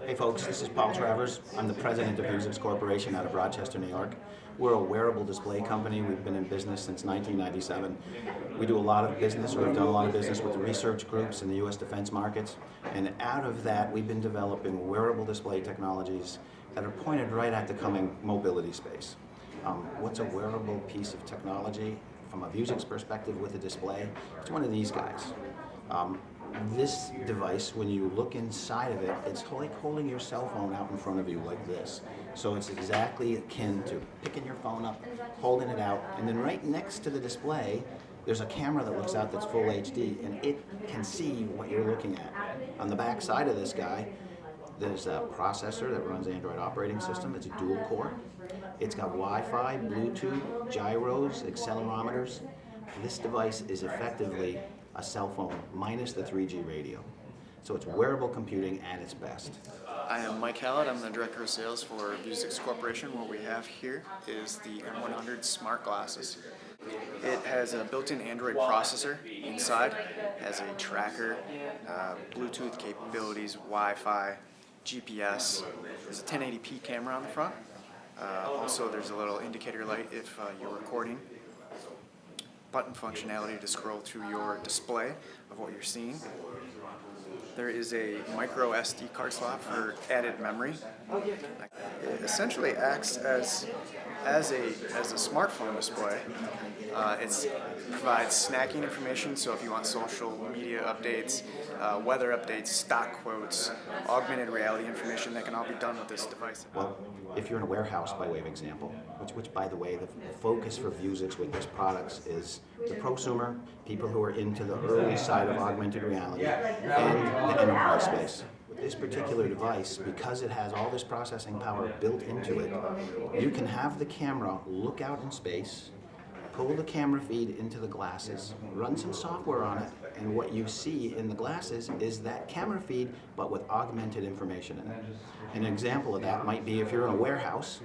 Hey folks, this is Paul Travers. I'm the president of Vuzix Corporation out of Rochester, New York. We're a wearable display company. We've been in business since 1997. We do a lot of business, or have done a lot of business with the research groups in the U.S. defense markets. And out of that, we've been developing wearable display technologies that are pointed right at the coming mobility space. What's a wearable piece of technology from a Vuzix perspective with a display? It's one of these guys. This device, when you look inside of it, it's like holding your cell phone out in front of you like this. So it's exactly akin to picking your phone up, holding it out, and then right next to the display, there's a camera that looks out that's full HD, and it can see what you're looking at. On the back side of this guy, there's a processor that runs Android operating system. It's a dual core. It's got Wi-Fi, Bluetooth, gyros, accelerometers. This device is effectively a cell phone minus the 3G radio. So it's wearable computing at its best. I am Mike Hallett. I'm the Director of Sales for Vuzix Corporation. What we have here is the M100 Smart Glasses. It has a built-in Android processor inside, has a tracker, Bluetooth capabilities, Wi-Fi, GPS. There's a 1080p camera on the front. Also, there's a little indicator light if you're recording. Button functionality to scroll through your display of what you're seeing. There is a micro SD card slot for added memory. It essentially acts as a smartphone display. It provides snacking information, so if you want social media updates, weather updates, stock quotes, augmented reality information, that can all be done with this device. Well, if you're in a warehouse, by way of example, which by the way, the focus for Vuzix with this product is the prosumer, people who are into the early side of augmented reality, and the enterprise space. With this particular device, because it has all this processing power built into it, you can have the camera look out in space, pull the camera feed into the glasses, run some software on it, and what you see in the glasses is that camera feed, but with augmented information in it. An example of that might be if you're in a warehouse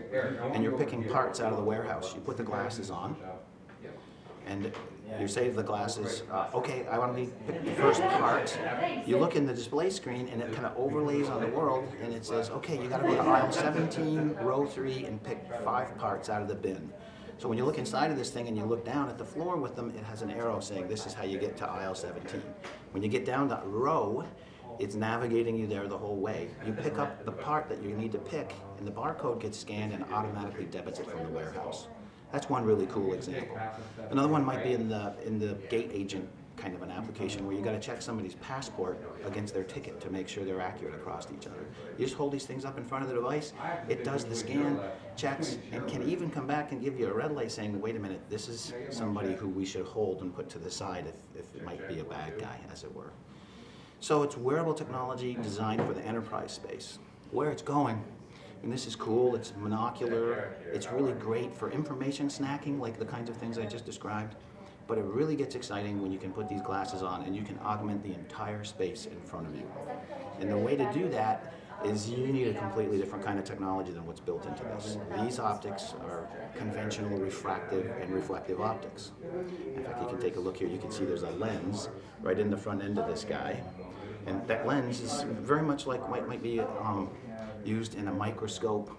and you're picking parts out of the warehouse. You put the glasses on, and you say to the glasses, okay, I want to pick the first part. You look in the display screen and it kind of overlays on the world, and it says, okay, you got to go to aisle 17, row 3, and pick 5 parts out of the bin. So when you look inside of this thing and you look down at the floor with them, it has an arrow saying this is how you get to aisle 17. When you get down that row, it's navigating you there the whole way. You pick up the part that you need to pick, and the barcode gets scanned and automatically debits it from the warehouse. That's one really cool example. Another one might be in the gate agent kind of an application where you got to check somebody's passport against their ticket to make sure they're accurate across each other. You just hold these things up in front of the device, it does the scan, checks, and can even come back and give you a red light saying, wait a minute, this is somebody who we should hold and put to the side if it might be a bad guy, as it were. So it's wearable technology designed for the enterprise space. Where it's going, and this is cool, it's monocular, it's really great for information snacking, like the kinds of things I just described. But it really gets exciting when you can put these glasses on and you can augment the entire space in front of you. And the way to do that is you need a completely different kind of technology than what's built into this. These optics are conventional refractive and reflective optics. In fact, you can take a look here, you can see there's a lens right in the front end of this guy. And that lens is very much like might be used in a microscope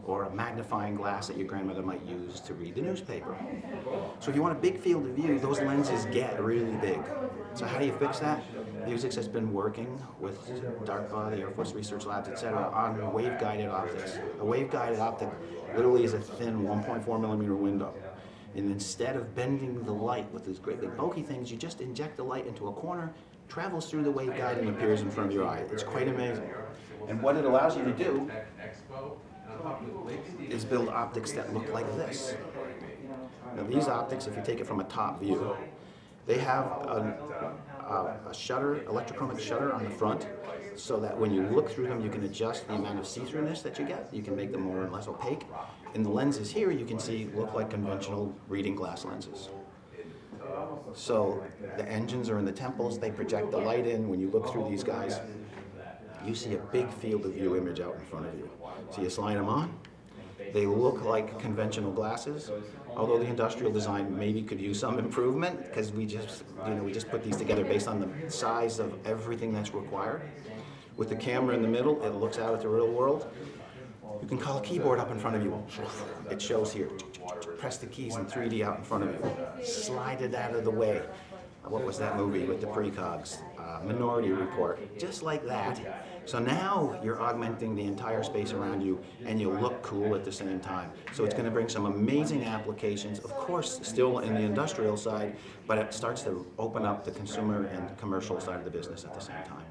or a magnifying glass that your grandmother might use to read the newspaper. So if you want a big field of view, those lenses get really big. So how do you fix that? Vuzix has been working with DARPA, the Air Force Research Labs, etc., on wave-guided optics. A wave-guided optic literally is a thin 1.4 millimeter window. And instead of bending the light with these great big bulky things, you just inject the light into a corner, travels through the waveguide, and appears in front of your eye. It's quite amazing. And what it allows you to do is build optics that look like this. Now these optics, if you take it from a top view, they have a shutter, electrochromic shutter on the front, so that when you look through them, you can adjust the amount of see-throughness that you get. You can make them more or less opaque. And the lenses here, you can see, look like conventional reading glass lenses. So the engines are in the temples, they project the light in. When you look through these guys, you see a big field of view image out in front of you. So you slide them on. They look like conventional glasses, although the industrial design maybe could use some improvement because we just put these together based on the size of everything that's required. With the camera in the middle, it looks out at the real world. You can call a keyboard up in front of you. It shows here. Press the keys in 3D out in front of you. Slide it out of the way. What was that movie with the precogs? Minority Report. Just like that. So now you're augmenting the entire space around you and you look cool at the same time. So it's going to bring some amazing applications, of course still in the industrial side, but it starts to open up the consumer and commercial side of the business at the same time.